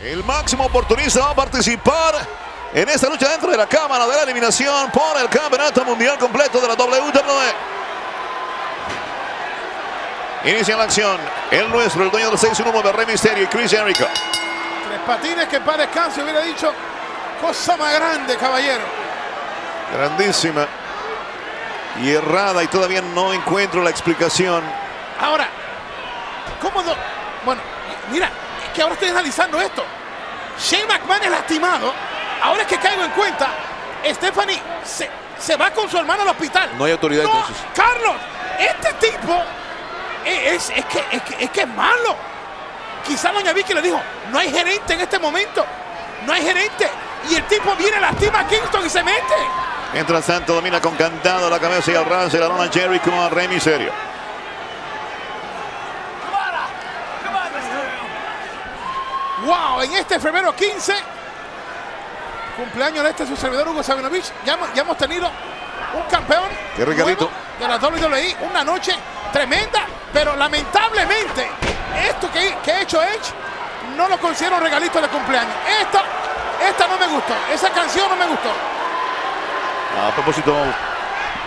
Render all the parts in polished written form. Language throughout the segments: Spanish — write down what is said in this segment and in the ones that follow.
El máximo oportunista va a participar en esta lucha dentro de la cámara de la eliminación por el campeonato mundial completo de la WWE. Inicia la acción el nuestro, el dueño del 619, Rey Mysterio y Chris Jericho. Tres Patines, que para descanso hubiera dicho cosa más grande, caballero. Grandísima y errada, y todavía no encuentro la explicación. Ahora, ¿cómo no? Bueno, mira, es que ahora estoy analizando esto. Shane McMahon es lastimado. Ahora es que caigo en cuenta, Stephanie se va con su hermano al hospital. No hay autoridad, no, entonces. Carlos, este tipo es que es malo. Quizá doña Vicky le dijo, no hay gerente en este momento. No hay gerente. Y el tipo viene, lastima a Kingston y se mete. Mientras tanto domina con candado la cabeza y el ras de la lona Jericho a Rey Mysterio. Wow, en este febrero 15, cumpleaños de su servidor Hugo Sabinovich, ya hemos tenido un campeón. Qué regalito de la WWE, una noche tremenda, pero lamentablemente esto que ha hecho Edge no lo considero un regalito de cumpleaños. Esta no me gustó, esa canción no me gustó. A propósito,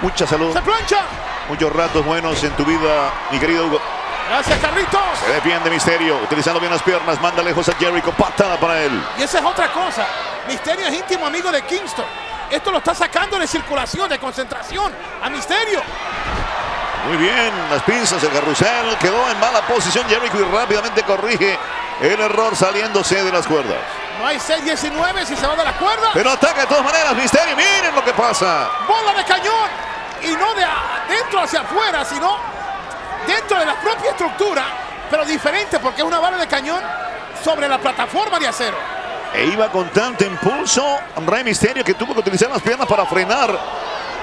mucha salud. Se plancha. Muchos ratos buenos en tu vida, mi querido Hugo. Gracias, Carlitos. Se defiende Mysterio, utilizando bien las piernas, manda lejos a Jericho, patada para él. Y esa es otra cosa. Mysterio es íntimo amigo de Kingston. Esto lo está sacando de circulación, de concentración a Mysterio. Muy bien, las pinzas, el carrusel quedó en mala posición Jericho y rápidamente corrige el error saliéndose de las cuerdas. No hay 6-19 si se va de las cuerdas. Pero ataca de todas maneras Mysterio, miren lo que pasa. Bola de cañón, y no de adentro hacia afuera, sino dentro de la propia estructura, pero diferente porque es una bala de cañón sobre la plataforma de acero. E iba con tanto impulso Rey Mysterio que tuvo que utilizar las piernas para frenar,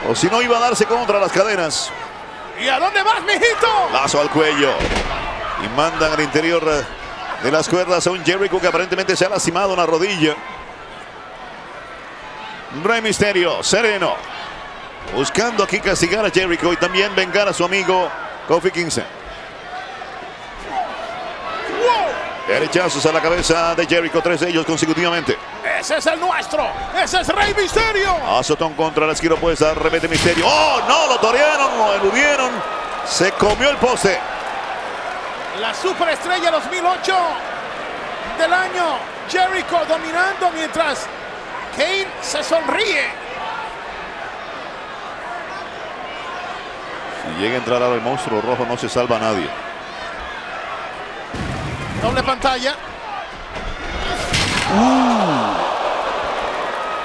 o si no iba a darse contra las cadenas. ¿Y a dónde vas, mijito? Lazo al cuello y mandan al interior de las cuerdas a un Jericho que aparentemente se ha lastimado una rodilla. Rey Mysterio, sereno, buscando aquí castigar a Jericho y también vengar a su amigo Kofi Kingston. Derechazos a la cabeza de Jericho, 3 de ellos consecutivamente. Ese es el nuestro, ese es Rey Mysterio. Azotón contra la esquina opuesta, remete Mysterio. ¡Oh, no! Lo torearon, lo eludieron. Se comió el poste. La superestrella 2008 del año. Jericho dominando mientras Kane se sonríe. Si llega a entrar ahora el monstruo rojo, no se salva a nadie. Doble pantalla.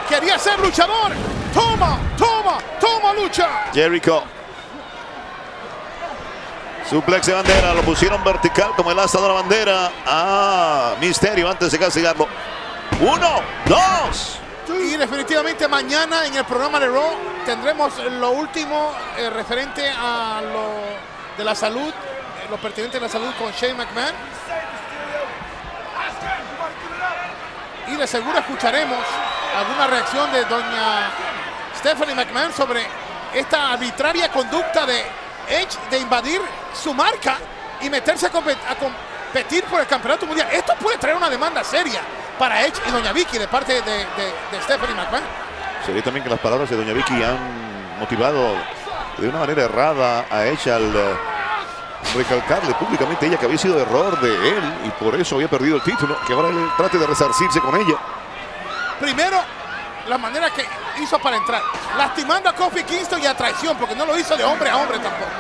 Quería ser luchador. Toma lucha. Jericho. Suplex de bandera, lo pusieron vertical como el asta de la bandera a Mysterio antes de castigarlo. 1, 2. Y definitivamente mañana en el programa de Raw tendremos lo último referente a lo de la salud, lo pertinente de la salud con Shane McMahon. Y de seguro escucharemos alguna reacción de doña Stephanie McMahon sobre esta arbitraria conducta de Edge de invadir su marca y meterse a competir por el campeonato mundial. Esto puede traer una demanda seria para Edge y doña Vicky de parte de Stephanie McMahon. Sería también que las palabras de doña Vicky han motivado de una manera errada a Edge al recalcarle públicamente a ella que había sido error de él y por eso había perdido el título, que ahora él trate de resarcirse con ella. Primero, la manera que hizo para entrar, lastimando a Kofi Kingston y a traición, porque no lo hizo de hombre a hombre tampoco.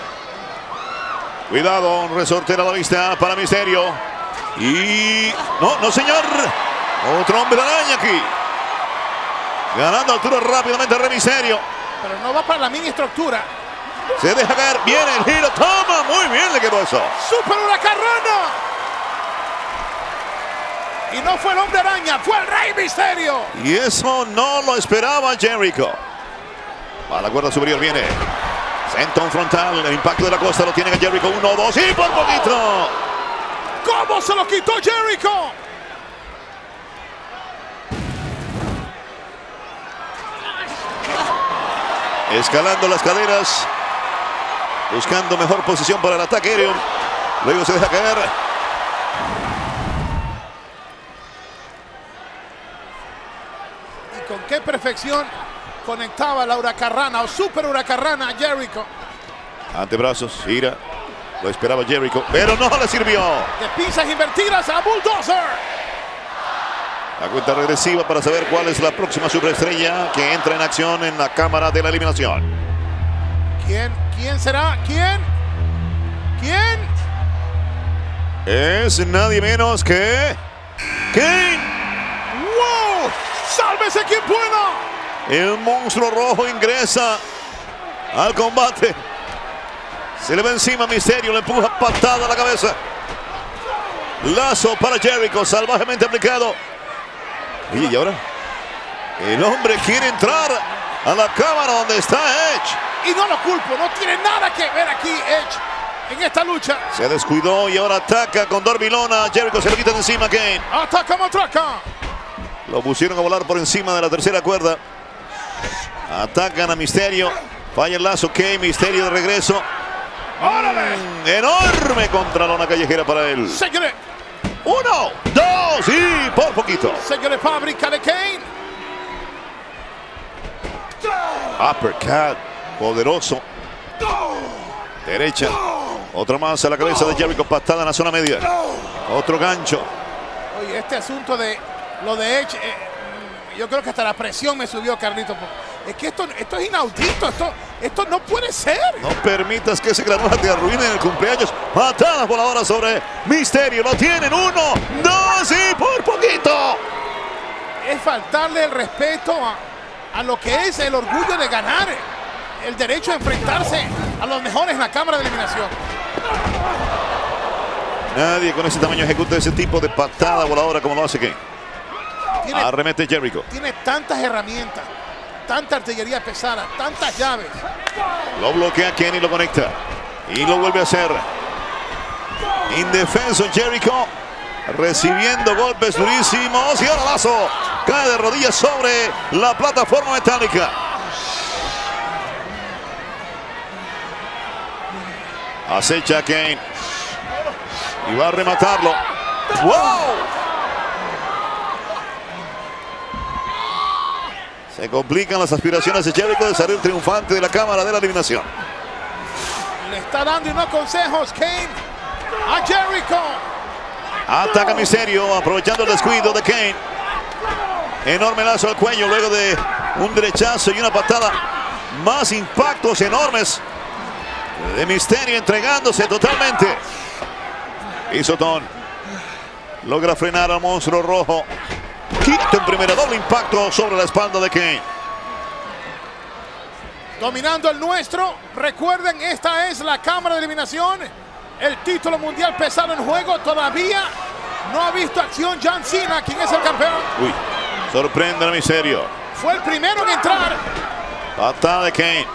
Cuidado, un resortero a la vista para Mysterio. Y... no señor. Otro hombre de araña aquí. Ganando altura rápidamente Rey Mysterio. Pero no va para la mini estructura. Se deja caer, viene el giro, toma, muy bien le quedó eso. Super huracarrana. Y no fue el hombre araña, fue el Rey Mysterio. Y eso no lo esperaba Jericho. A la cuerda superior viene. Senton frontal, el impacto de la costa lo tiene a Jericho, 1, 2 y por poquito. ¿Cómo se lo quitó Jericho? Escalando las caderas, buscando mejor posición para el ataque aéreo. Luego se deja caer. con qué perfección conectaba la huracarrana o super huracarrana a Jericho. Antebrazos, gira. Lo esperaba Jericho, pero no le sirvió. De pinzas invertidas a Bulldozer. La cuenta regresiva para saber cuál es la próxima superestrella que entra en acción en la cámara de la eliminación. ¿Quién será? ¿Quién? Es nadie menos que Kane. ¡Wow! ¡Sálvese quien pueda! El monstruo rojo ingresa al combate. Se le va encima Misterio, le empuja patada a la cabeza. Lazo para Jericho, salvajemente aplicado. Oye, ¿y ahora? El hombre quiere entrar a la cámara donde está Edge. Y no lo culpo, no tiene nada que ver aquí Edge en esta lucha. Se descuidó y ahora ataca con dormilona. Jericho se lo quita de encima, Kane. Ataca, matraca. Lo pusieron a volar por encima de la tercera cuerda. Atacan a Misterio. Falla el lazo, Kane, Misterio de regreso. Enorme contralona callejera para él. Señores. 1, 2 y por poquito. Señores, fábrica de Kane. Uppercut, poderoso. Derecha. Otra más a la cabeza de Jericho, patada en la zona media. Otro gancho. Oye, este asunto de lo de Edge, yo creo que hasta la presión me subió, Carlito. Es que esto es inaudito, esto no puede ser. No permitas que ese granuja te arruine en el cumpleaños. Patada voladora sobre Misterio. Lo tienen. 1, 2 y por poquito. Es faltarle el respeto a lo que es el orgullo de ganar, el derecho a enfrentarse a los mejores en la cámara de eliminación. Nadie con ese tamaño ejecuta ese tipo de patada voladora como lo hace Kane. Arremete Jericho. Tiene tantas herramientas, tanta artillería pesada, tantas llaves. Lo bloquea Kane y lo conecta. Y lo vuelve a hacer. Indefenso Jericho. Recibiendo golpes durísimos. Y ahora lazo. Cae de rodillas sobre la plataforma metálica. Acecha a Kane. Y va a rematarlo. ¡Wow! Se complican las aspiraciones de Jericho de salir triunfante de la cámara de la eliminación. Le está dando unos consejos Kane a Jericho. Ataca Misterio, aprovechando el descuido de Kane. Enorme lazo al cuello luego de un derechazo y una patada. Más impactos enormes de Misterio, entregándose totalmente. Y Sotón logra frenar al monstruo rojo. Quinto en primera, doble impacto sobre la espalda de Kane. Dominando el nuestro. Recuerden, esta es la cámara de eliminación. El título mundial pesado en juego. Todavía no ha visto acción John Cena, quien es el campeón. Uy, sorprende a Misterio. Fue el primero en entrar. Patada de Kane.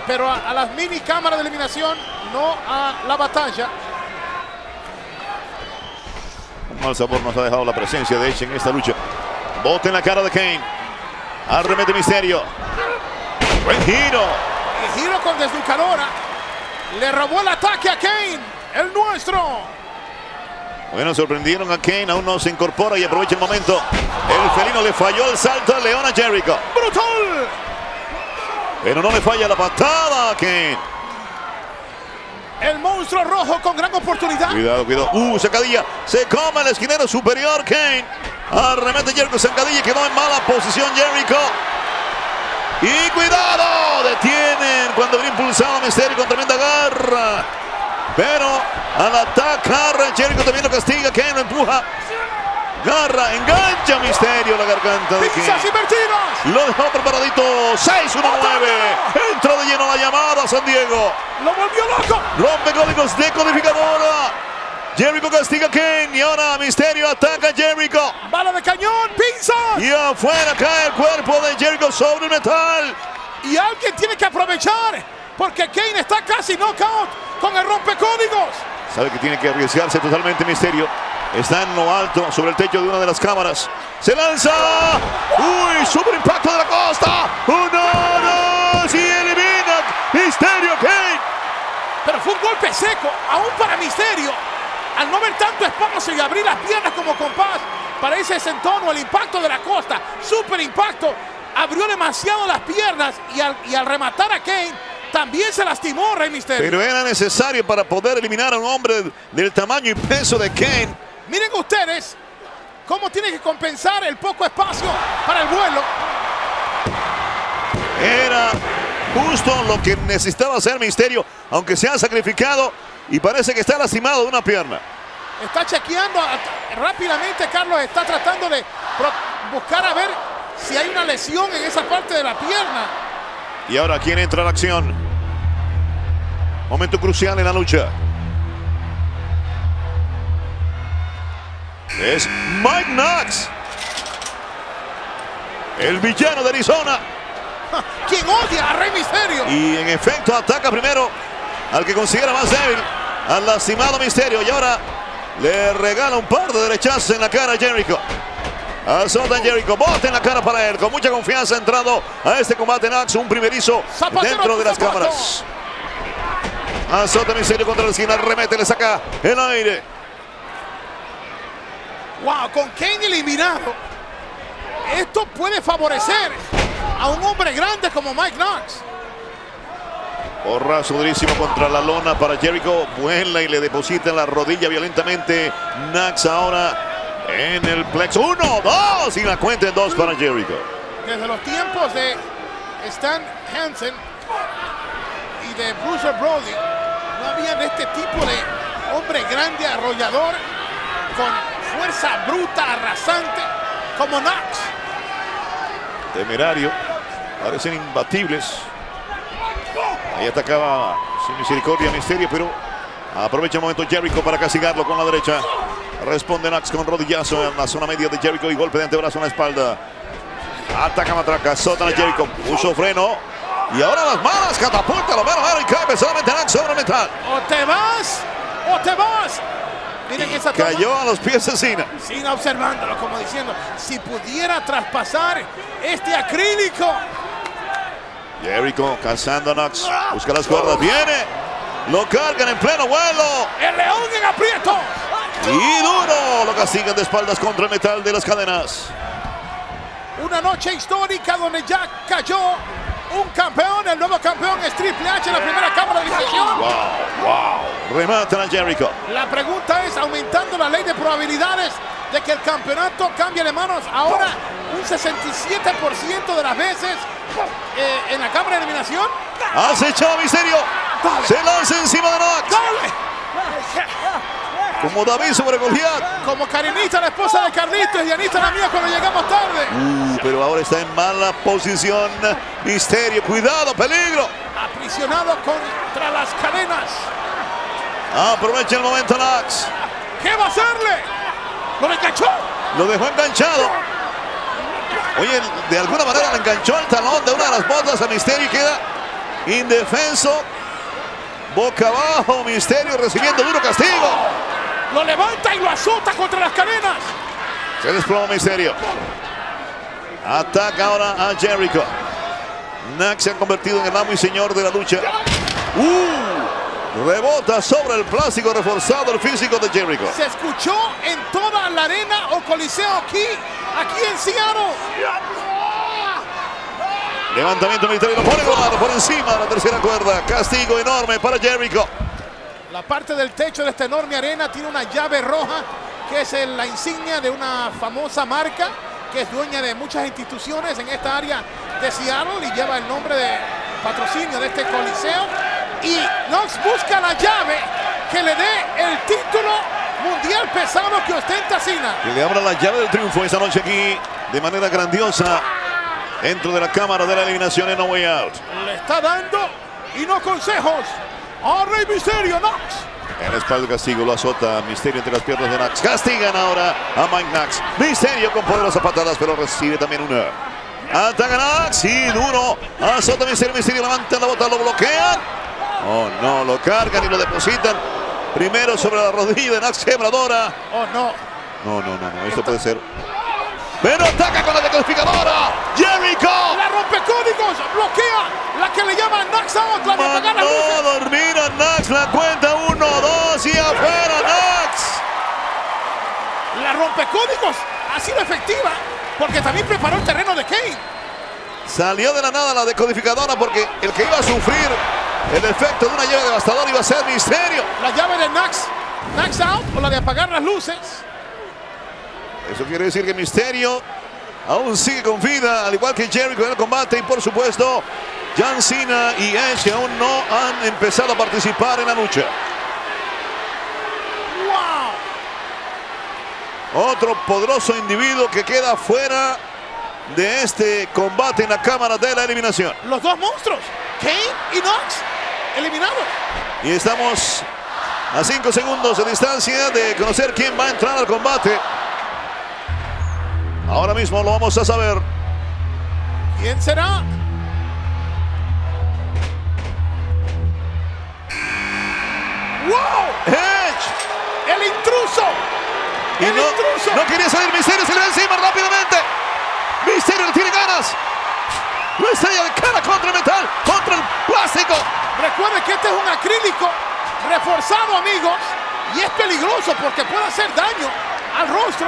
Pero a las mini cámaras de eliminación, no a la batalla. Un mal sabor nos ha dejado la presencia de Edge en esta lucha. Bote en la cara de Kane. Arremete Misterio. Buen giro. El giro con deslucadora. Le robó el ataque a Kane. El nuestro. Bueno, sorprendieron a Kane. Aún no se incorpora y aprovecha el momento. El felino le falló el salto a León a Jericho. ¡Brutal! Pero no le falla la patada a Kane. El monstruo rojo con gran oportunidad. Cuidado, cuidado. Sacadilla. Se come el esquinero superior Kane. Arremete Jericho, sacadilla. Quedó en mala posición Jericho. Y cuidado. Detienen cuando viene impulsado Misterio con tremenda garra. Pero al atacar Jericho también lo castiga. Kane lo empuja. Garra, engancha Misterio la garganta de Kane. ¡Pinzas invertidas! Lo dejó preparadito. 6-1-9. Entró de lleno la llamada San Diego. ¡Lo volvió loco! Rompe códigos de codificadora. Jericho castiga a Kane. Y ahora Misterio ataca a Jericho. ¡Bala de cañón! ¡Pinza! Y afuera cae el cuerpo de Jericho sobre el metal. Y alguien tiene que aprovechar. Porque Kane está casi knockout con el rompecódigos. Sabe que tiene que arriesgarse totalmente Misterio. Está en lo alto, sobre el techo de una de las cámaras. ¡Se lanza! ¡Uy! ¡Super impacto de la costa! ¡1, 2! ¡Y elimina Misterio Kane! Pero fue un golpe seco, aún para Misterio. Al no ver tanto espacio y abrir las piernas como compás para ese sentono, el impacto de la costa. ¡Super impacto! abrió demasiado las piernas y al rematar a Kane también se lastimó Rey Mysterio. Pero era necesario para poder eliminar a un hombre del tamaño y peso de Kane. Miren ustedes cómo tiene que compensar el poco espacio para el vuelo. Era justo lo que necesitaba hacer Mysterio, aunque se ha sacrificado y parece que está lastimado de una pierna. Está chequeando rápidamente, Carlos, está tratando de buscar a ver si hay una lesión en esa parte de la pierna. Y ahora, ¿quién entra a la acción? Momento crucial en la lucha. Es Mike Knox, el villano de Arizona. ¿Quién odia a Rey Mysterio? Y en efecto ataca primero al que considera más débil, al lastimado Mysterio. Y ahora le regala un par de derechazos en la cara a Jericho. Azota Jericho, bote en la cara para él. Con mucha confianza ha entrado a este combate Knox, un primerizo dentro de las cámaras. Azota Mysterio contra la esquina, remete, le saca el aire. Wow, con Kane eliminado, esto puede favorecer a un hombre grande como Mike Knox. Porrazo durísimo contra la lona para Jericho. Vuela y le deposita en la rodilla violentamente. Knox ahora en el plexo. 1, 2 y la cuenta en 2 para Jericho. Desde los tiempos de Stan Hansen y de Bruiser Brody, no había de este tipo de hombre grande, arrollador, con fuerza bruta, arrasante, como Knox. Temerario, parecen imbatibles. Ahí atacaba sin misericordia Mysterio, pero aprovecha el momento Jericho para castigarlo con la derecha. Responde Knox con rodillazo en la zona media de Jericho y golpe de antebrazo en la espalda. Ataca matraca, azota a Jericho, puso freno. Y ahora las manos, catapulta, lo mero y cae pesadamente Knox sobre el metal. O te vas, o te vas. Miren esa toma. Cayó a los pies de Cena. Cena observándolo, como diciendo, si pudiera traspasar este acrílico. Jericho cazando a Knox, busca las cuerdas, viene, lo cargan en pleno vuelo. El león en aprieto. Y duro, lo castigan de espaldas contra el metal de las cadenas. Una noche histórica donde ya cayó un campeón, el nuevo campeón es Triple H en la primera cámara de división. Wow. Rematan a Jericho. La pregunta es, aumentando la ley de probabilidades de que el campeonato cambie de manos, ahora un 67% de las veces en la cámara de eliminación. Acechado a Mysterio. Dale. Se lanza encima de Knox. ¡Dale! Como David sobre Goliat. Como Karinita, la esposa de Carlito, y Dianita la mía cuando llegamos tarde. Pero ahora está en mala posición Mysterio. Cuidado, peligro. Aprisionado contra las cadenas. Aprovecha el momento Knox. ¿Qué va a hacerle? ¿Lo enganchó? Lo dejó enganchado. Oye, de alguna manera le enganchó el talón de una de las botas a Mysterio y queda indefenso. Boca abajo, Mysterio recibiendo duro castigo. Lo levanta y lo azota contra las cadenas. Se desploma Mysterio. Ataca ahora a Jericho. Knox se ha convertido en el amo y señor de la lucha. Rebota sobre el plástico reforzado el físico de Jericho. Se escuchó en toda la arena o coliseo aquí en Seattle. Levantamiento Mysterio, lo pone volado por encima de la tercera cuerda. Castigo enorme para Jericho. La parte del techo de esta enorme arena tiene una llave roja que es la insignia de una famosa marca que es dueña de muchas instituciones en esta área de Seattle y lleva el nombre de patrocinio de este coliseo. Y Knox busca la llave que le dé el título mundial pesado que ostenta Cena. Que le abra la llave del triunfo esta noche aquí de manera grandiosa dentro de la cámara de la eliminación en No Way Out. Le está dando y no consejos a Rey Mysterio. Knox. En la espalda castigo, lo azota Mysterio entre las piernas de Knox. Castigan ahora a Mike Knox. Mysterio con poderosas patadas, pero recibe también una. Ataca Knox y duro. Azota Mysterio. Mysterio levanta la bota, lo bloquean. Oh no, lo cargan y lo depositan primero sobre la rodilla de Knox, quebradora. Oh no. No, esto puede ser. Pero ataca con la decodificadora. Jericho. La rompecódigos, bloquea la que le llama Knox Out, la de apagar las luces. No dormir a Knox, la cuenta 1, 2 y afuera Knox. La rompecódigos ha sido efectiva porque también preparó el terreno de Kane. Salió de la nada la decodificadora porque el que iba a sufrir el efecto de una llave devastadora iba a ser Mysterio. La llave de Knocks Out o la de apagar las luces. Eso quiere decir que Mysterio aún sigue con vida, al igual que Jericho en el combate. Y por supuesto, John Cena y Edge aún no han empezado a participar en la lucha. ¡Wow! Otro poderoso individuo que queda fuera de este combate en la cámara de la eliminación. Los dos monstruos, Kane y Knox, eliminados. Y estamos a 5 segundos de distancia de conocer quién va a entrar al combate. Ahora mismo lo vamos a saber. ¿Quién será? ¡Wow! Edge. ¡El intruso! Y no quería salir Mysterio, se le va encima rápidamente. Mysterio le tiene ganas. Lo estrella de cara contra el metal, contra el plástico. Recuerden que este es un acrílico reforzado, amigos, y es peligroso porque puede hacer daño al rostro.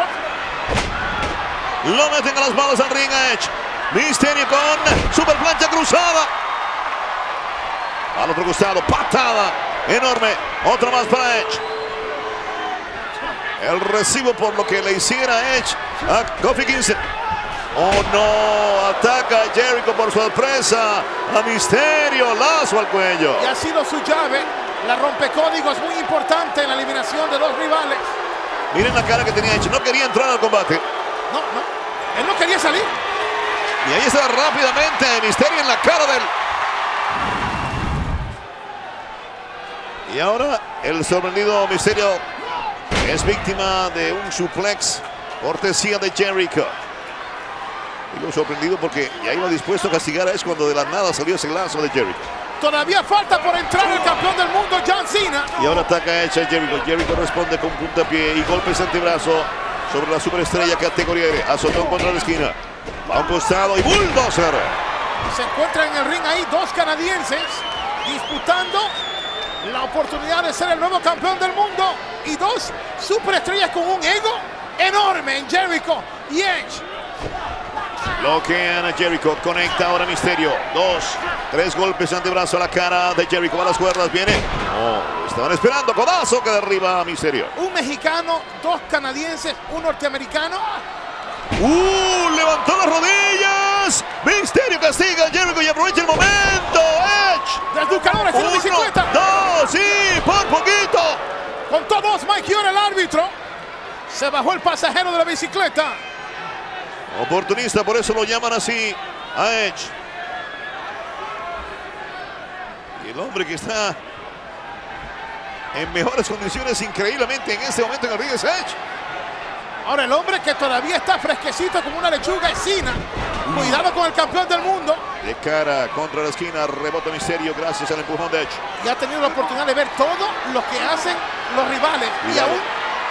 Lo meten a las balas al ring a Edge. Mysterio con super plancha cruzada. Al otro costado, patada enorme. Otra más para Edge. El recibo por lo que le hiciera Edge a Kofi Kingston. Oh no, ataca a Jericho por sorpresa. A Mysterio, lazo al cuello. Y ha sido su llave. La rompecódigos muy importante en la eliminación de los rivales. Miren la cara que tenía Edge. No quería entrar al combate. No. Él no quería salir. Y ahí está rápidamente Mysterio en la cara del... Y ahora el sorprendido Mysterio es víctima de un suplex cortesía de Jericho. Digo sorprendido porque ya iba dispuesto a castigar a Edge cuando de la nada salió ese lazo de Jericho. Todavía falta por entrar el campeón del mundo, John Cena. Y ahora ataca a Edge a Jericho. Jericho responde con puntapié y golpes antebrazo sobre la superestrella categoría R. Azotón contra la esquina. A un costado y bulldozer. Se encuentran en el ring ahí dos canadienses disputando la oportunidad de ser el nuevo campeón del mundo. Y dos superestrellas con un ego enorme en Jericho y Edge. Bloquean a Jericho, conecta ahora Mysterio. 2, 3 golpes antebrazo a la cara de Jericho. A las cuerdas viene. No, estaban esperando. Codazo que derriba a Mysterio. Un mexicano, dos canadienses, un norteamericano. Levantó las rodillas. Mysterio castiga a Jericho y aprovecha el momento. Edge. Desducadores en la bicicleta. 2, sí, por poquito. Contó dos, Mike Yor, el árbitro. Se bajó el pasajero de la bicicleta. Oportunista, por eso lo llaman así a Edge. Y el hombre que está en mejores condiciones increíblemente en este momento en el ring es Edge. Ahora el hombre que todavía está fresquecito como una lechuga es Cena. Cuidado con el campeón del mundo. De cara contra la esquina, rebota Mysterio gracias al empujón de Edge. Y ha tenido la oportunidad de ver todo lo que hacen los rivales. Y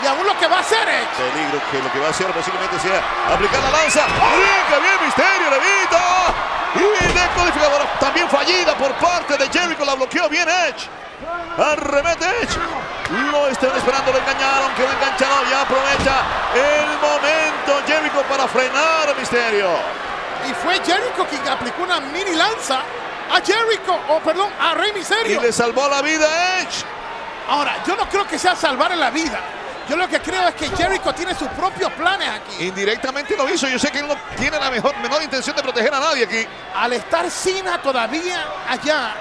aún lo que va a hacer Edge. Peligro que lo que va a hacer posiblemente sea aplicar la lanza. ¡Brinca bien Mysterio! ¡Levita! Y decodificadora también fallida por parte de Jericho. La bloqueó bien Edge. Arremete Edge. Lo están esperando, lo engañaron. Quedó enganchado y aprovecha el momento Jericho para frenar a Mysterio. Y fue Jericho quien aplicó una mini lanza a Rey Mysterio. Y le salvó la vida a Edge. Ahora, yo no creo que sea salvar en la vida. Yo lo que creo es que Jericho tiene sus propios planes aquí. Indirectamente lo hizo. Yo sé que él no tiene la menor intención de proteger a nadie aquí. Al estar Cena todavía allá,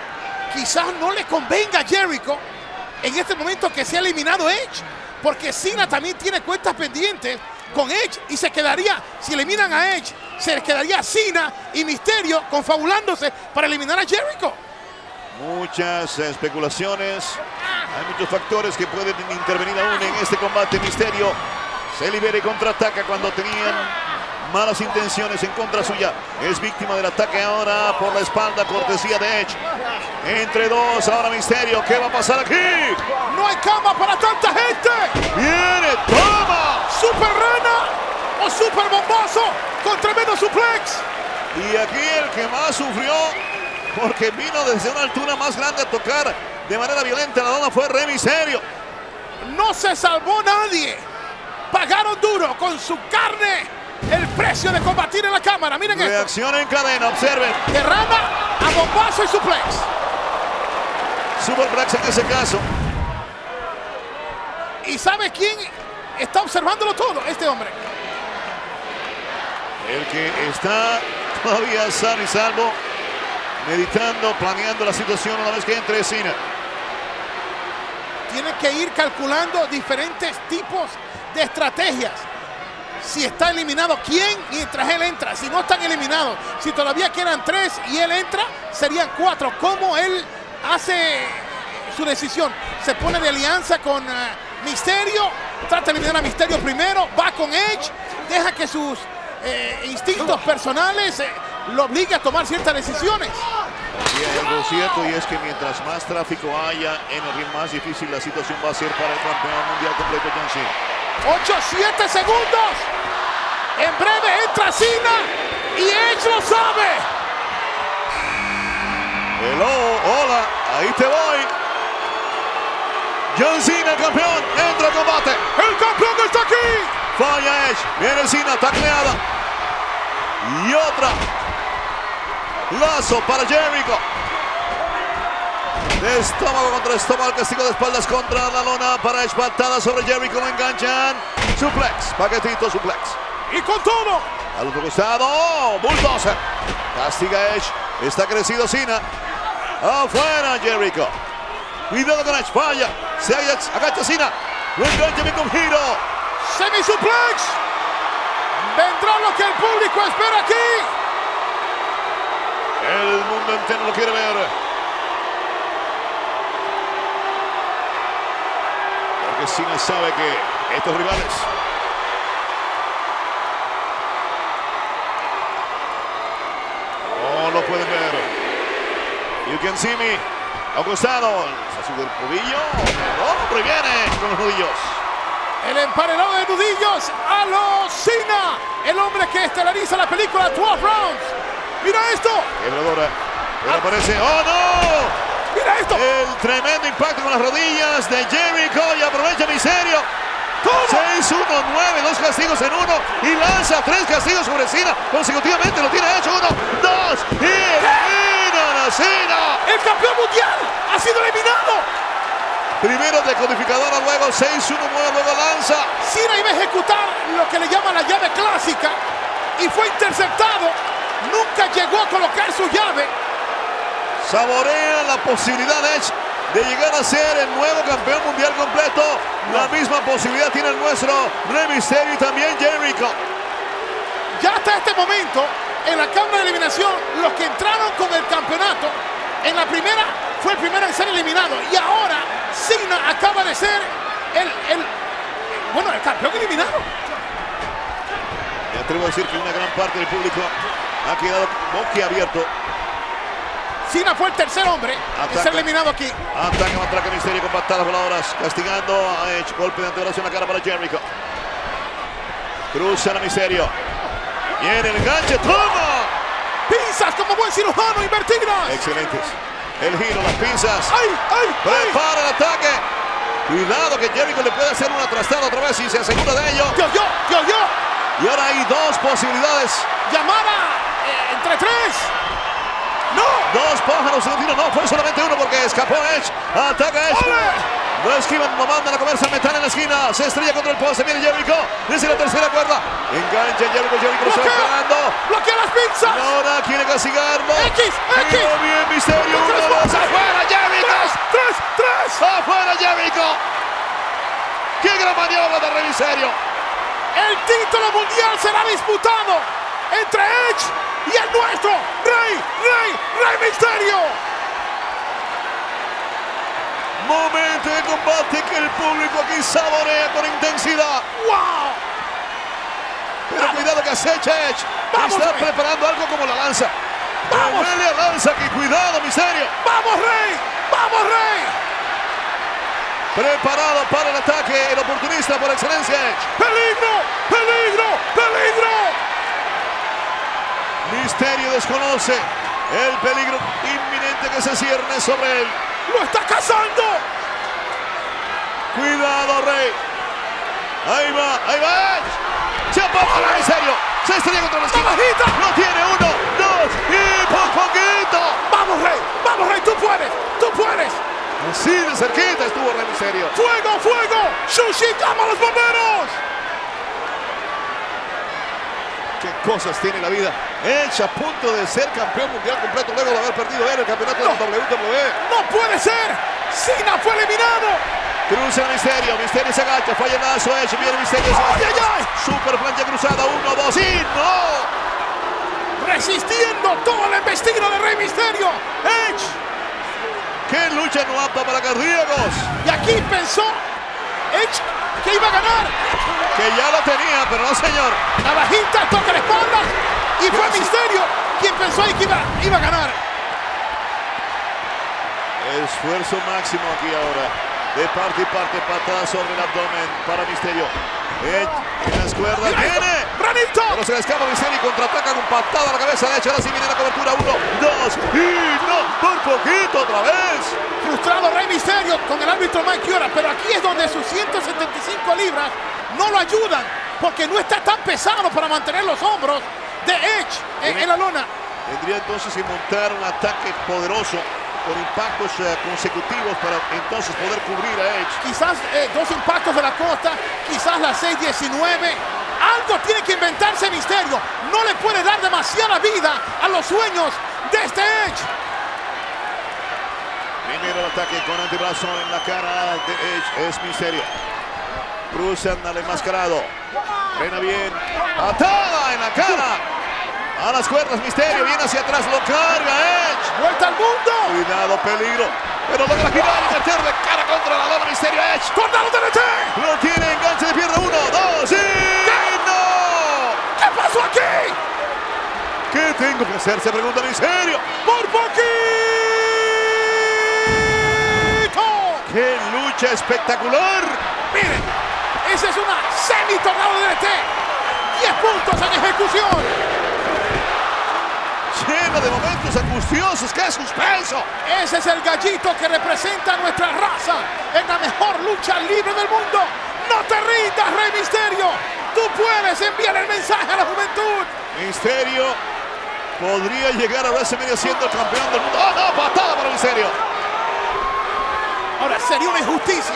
quizás no le convenga a Jericho en este momento que sea eliminado Edge. Porque Cena también tiene cuentas pendientes con Edge y se quedaría, si eliminan a Edge, se quedaría Cena y Mysterio confabulándose para eliminar a Jericho. Muchas especulaciones. Hay muchos factores que pueden intervenir aún en este combate. Mysterio se libera y contraataca cuando tenían malas intenciones en contra suya. Es víctima del ataque ahora por la espalda, cortesía de Edge. Entre dos, ahora Mysterio. ¿Qué va a pasar aquí? No hay cama para tanta gente. Viene, toma. Super rana o super bombazo con tremendo suplex. Y aquí el que más sufrió, porque vino desde una altura más grande a tocar de manera violenta la dona, fue Rey Mysterio. No se salvó nadie. Pagaron duro con su carne el precio de combatir en la cámara. Miren esto. Reacción en cadena, observen. Derrama a bombazo y suplex. Superplex en ese caso. ¿Y sabe quién está observándolo todo? Este hombre. El que está todavía sano y salvo, meditando, planeando la situación una vez que entre Cena. Tiene que ir calculando diferentes tipos de estrategias. Si está eliminado, ¿quién? Mientras él entra. Si no están eliminados, si todavía quedan 3 y él entra, serían 4. ¿Cómo él hace su decisión? Se pone de alianza con Mysterio, trata de eliminar a Mysterio primero, va con Edge, deja que sus instintos personales lo obligue a tomar ciertas decisiones. Aquí hay algo cierto, y es que mientras más tráfico haya en el ring, más difícil la situación va a ser para el campeón mundial completo, John Cena. 8-7 segundos. En breve entra Cena y Edge lo sabe. Hello, hola, ahí te voy. John Cena, campeón, entra al combate. El campeón está aquí. Falla Edge, viene Cena, tacleada. Y otra. Lazo para Jericho. De estómago contra estómago, el castigo de espaldas contra la lona para Edge, patada sobre Jericho, lo enganchan. Suplex, paquetito suplex. Y con todo. Al otro costado, bulldozer. Castiga Edge, está crecido Cena. Afuera Jericho. Cuidado con Edge, falla. Se agacha Cena. Lo engancha bien con giro. Semi-suplex. Vendrá lo que el público espera aquí. El mundo entero lo quiere ver. Porque Cena sabe que estos rivales no lo pueden ver. You can see me. A un costado. Se sube el nudillo. ¡Hombre, viene con los nudillos! El emparelado de nudillos a los Cena. El hombre que estelariza la película 12 Rounds. Mira esto. Quebradora. Pero aparece. ¡Oh, no! Mira esto. El tremendo impacto con las rodillas de Jericho. Y aprovecha Mysterio. 6-1-9, 2 castigos en uno. Y lanza 3 castigos sobre Cena. Consecutivamente lo tiene hecho. 1, 2. Y eliminan a Cena. El campeón mundial ha sido eliminado. Primero decodificadora, luego 6-1-9, luego lanza. Cena iba a ejecutar lo que le llaman la llave clásica y fue interceptado. Nunca llegó a colocar su llave. Saborea la posibilidad de llegar a ser el nuevo campeón mundial completo. La misma posibilidad tiene el nuestro Rey Mysterio y también Jericho. Ya hasta este momento, en la cámara de eliminación, los que entraron con el campeonato, en la primera fue el primero en ser eliminado. Y ahora Cena acaba de ser el campeón eliminado. Me atrevo a decir que una gran parte del público ha quedado boquiabierto. Cena fue el tercer hombre en ser eliminado aquí. Ataca, matraca Mysterio con patadas voladoras, castigando a Edge. Golpe de antebrazo en la cara para Jericho. Cruza a Mysterio. Viene el enganche, toma. Pinzas como buen cirujano, invertidas. Excelentes. El giro, las pinzas. ¡Ay! Prepara el ataque. Cuidado que Jericho le puede hacer una trastada otra vez y se asegura de ello. Yo. Y ahora hay 2 posibilidades. Llamada entre 3. ¡No! 2 pájaros en un tiro. No, fue solamente uno porque escapó Edge. Ataca Edge. ¡Ole! Lo esquivan, lo mandan a comerse al metal en la esquina. Se estrella contra el poste. Viene Jericho. Desde la tercera cuerda. Engancha Jericho lo está esperando. ¡Bloquea las pinzas! Ahora quiere castigarlo. X. Muy bien, Mysterio. 1, 2. ¡Afuera, Jericho! 3. ¡Afuera, Jericho! ¡Qué gran maniobra de Rey Mysterio! El título mundial será disputado entre Edge y el nuestro Rey Mysterio. Momento de combate que el público aquí saborea con intensidad. ¡Wow! Pero cuidado que acecha Edge. Está preparando algo como la lanza. ¡Vamos! Huele a lanza aquí. Cuidado, Mysterio. ¡Vamos, Rey! Preparado para el ataque. El oportunista por excelencia, Edge. ¡Peligro! Mysterio desconoce el peligro inminente que se cierne sobre él. ¡Lo está cazando! Cuidado, Rey. Ahí va Edge. Se apoya Mysterio. Se estrella contra la esquina. ¡Navajita! Lo tiene, 1, 2 y por poquito. Vamos, Rey, tú puedes. Así de cerquita estuvo Rey Mysterio. ¡Fuego! ¡Shushi, llama a los bomberos! Qué cosas tiene la vida. Edge a punto de ser campeón mundial completo luego de haber perdido él el campeonato de la WWE. ¡No puede ser! ¡Cena fue eliminado! Cruza el Mysterio se agacha, falla el lazo, Edge, viene Mysterio. ¡Ay! Super plancha cruzada, 1, 2 y no. Resistiendo toda la embestida de Rey Mysterio. Edge. ¡Qué lucha no apta para cardíacos! Y aquí pensó Edge que iba a ganar. Que ya lo tenía, pero no, señor. Navajita toca la espalda y fue Mysterio quien pensó ahí que iba a ganar. Esfuerzo máximo aquí ahora. De parte y parte, patada sobre el abdomen para Mysterio. Edge en las cuerdas. ¡Viene! ¡Ranito! Pero se le escapa Mysterio y contraataca con patada a la cabeza de Edge. Ahora sí viene la cobertura. 1, 2 y no. Por poquito otra vez. Frustrado Rey Mysterio con el árbitro Mike Chiora, pero aquí es donde sus 175 libras no lo ayudan, porque no está tan pesado para mantener los hombros de Edge en la lona. Tendría entonces que montar un ataque poderoso con impactos consecutivos para entonces poder cubrir a Edge. Quizás 2 impactos de la costa, quizás la 619. Algo tiene que inventarse Mysterio. No le puede dar demasiada vida a los sueños de este Edge. Primero el ataque con antebrazo en la cara de Edge es Mysterio. Cruzan al enmascarado. Frena bien. Patada en la cara. A las cuerdas Mysterio. Viene hacia atrás. Lo carga Edge. Vuelta al mundo. Cuidado, peligro. Pero logra girar y meter de cara contra la lona Mysterio Edge. ¡Tornado TNT! Lo tiene, enganche de pierna. 1, 2 y no. ¿Qué pasó aquí? ¿Qué tengo que hacer? Se pregunta Mysterio. ¡Por poquito! ¡Qué lucha espectacular! Miren, esa es una semi-tornado DDT. 10 puntos en ejecución. Lleno de momentos angustiosos. ¡Qué suspenso! Ese es el gallito que representa a nuestra raza en la mejor lucha libre del mundo. ¡No te rindas, Rey Mysterio! ¡Tú puedes enviar el mensaje a la juventud! Mysterio podría llegar a WrestleMania siendo el campeón del mundo. ¡Oh, no! ¡Patada para Mysterio! Ahora, sería una injusticia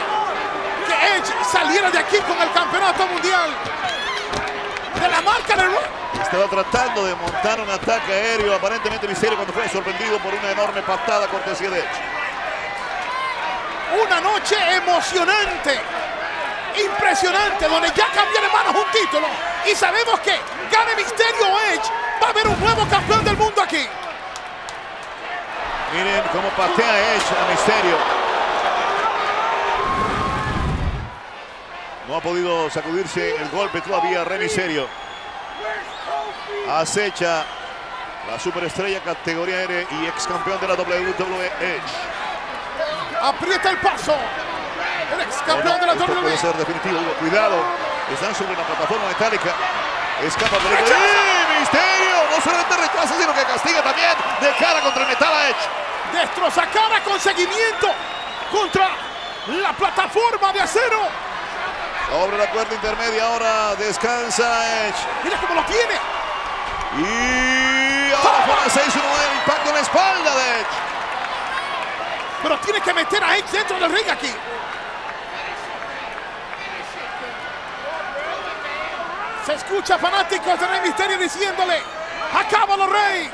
que Edge saliera de aquí con el campeonato mundial de la marca del Rock. Estaba tratando de montar un ataque aéreo, aparentemente Mysterio, cuando fue sorprendido por una enorme patada cortesía de Edge. Una noche emocionante, impresionante, donde ya cambian de manos un título y sabemos que gane Mysterio o Edge, va a haber un nuevo campeón del mundo aquí. Miren cómo patea Edge a Mysterio. No ha podido sacudirse el golpe todavía Rey Mysterio. Acecha la superestrella categoría aérea y ex campeón de la WWE Edge. Aprieta el paso. El ex campeón de la esto WWE. puede ser definitivo. Cuidado. Están sobre la plataforma metálica. Escapa por el ¡Rechaza! ¡Sí! Mysterio no solamente rechaza, sino que castiga también de cara contra el metal a Edge. Destroza cara con seguimiento contra la plataforma de acero. Sobre la cuerda intermedia ahora descansa Edge. Mira cómo lo tiene. Y ahora con la 6-1 el impacto en la espalda de Edge. Pero tiene que meter a Edge dentro del ring aquí. Se escucha fanáticos de Rey Mysterio diciéndole: ¡acábalo, Rey!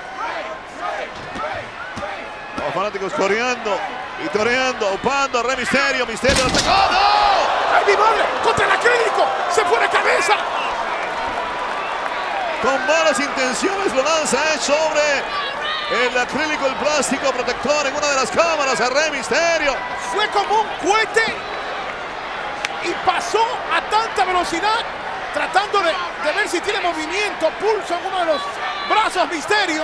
Los fanáticos coreando y toreando, upando a Rey Mysterio. Mysterio atacó. ¡Oh, no! ¡Ay, mi madre! ¡Contra el acrílico! ¡Se fue de cabeza! Con malas intenciones lo lanza Edge sobre el acrílico, el plástico protector en una de las cámaras a Rey Mysterio. Fue como un cohete y pasó a tanta velocidad, tratando de ver si tiene movimiento, pulso en uno de los brazos Mysterio.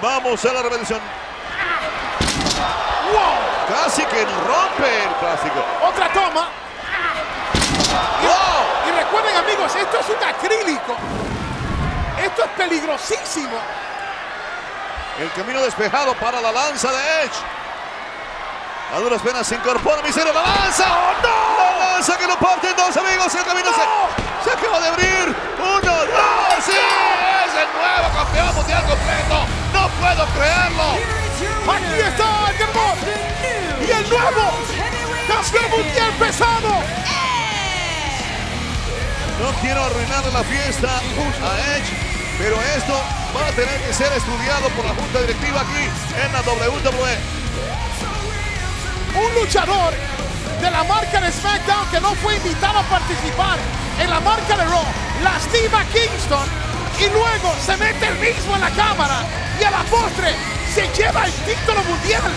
Vamos a la repetición. ¡Wow! Casi que rompe el plástico. Otra toma. ¡Wow! Y recuerden, amigos, esto es un acrílico. Esto es peligrosísimo. El camino despejado para la lanza de Edge. A duras penas se incorpora Mysterio. ¡La lanza! ¡Oh, no! ¡La lanza que lo parte en dos, amigos! El camino ¡No! se acaba de abrir. ¡Uno, dos! el nuevo campeón mundial pesado. No quiero arruinarle la fiesta a Edge, pero esto va a tener que ser estudiado por la junta directiva aquí en la WWE. Un luchador de la marca de SmackDown que no fue invitado a participar en la marca de Raw lastima a Kingston y luego se mete el mismo en la cámara y a la postre se lleva el título mundial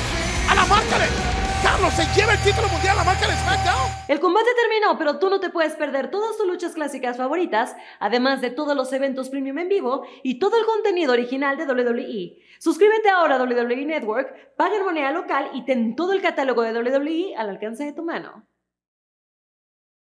a la marca de... Carlos, se lleva el título mundial a la marca de SmackDown. El combate terminó, pero tú no te puedes perder todas tus luchas clásicas favoritas, además de todos los eventos premium en vivo y todo el contenido original de WWE. Suscríbete ahora a WWE Network, paga en moneda local y ten todo el catálogo de WWE al alcance de tu mano.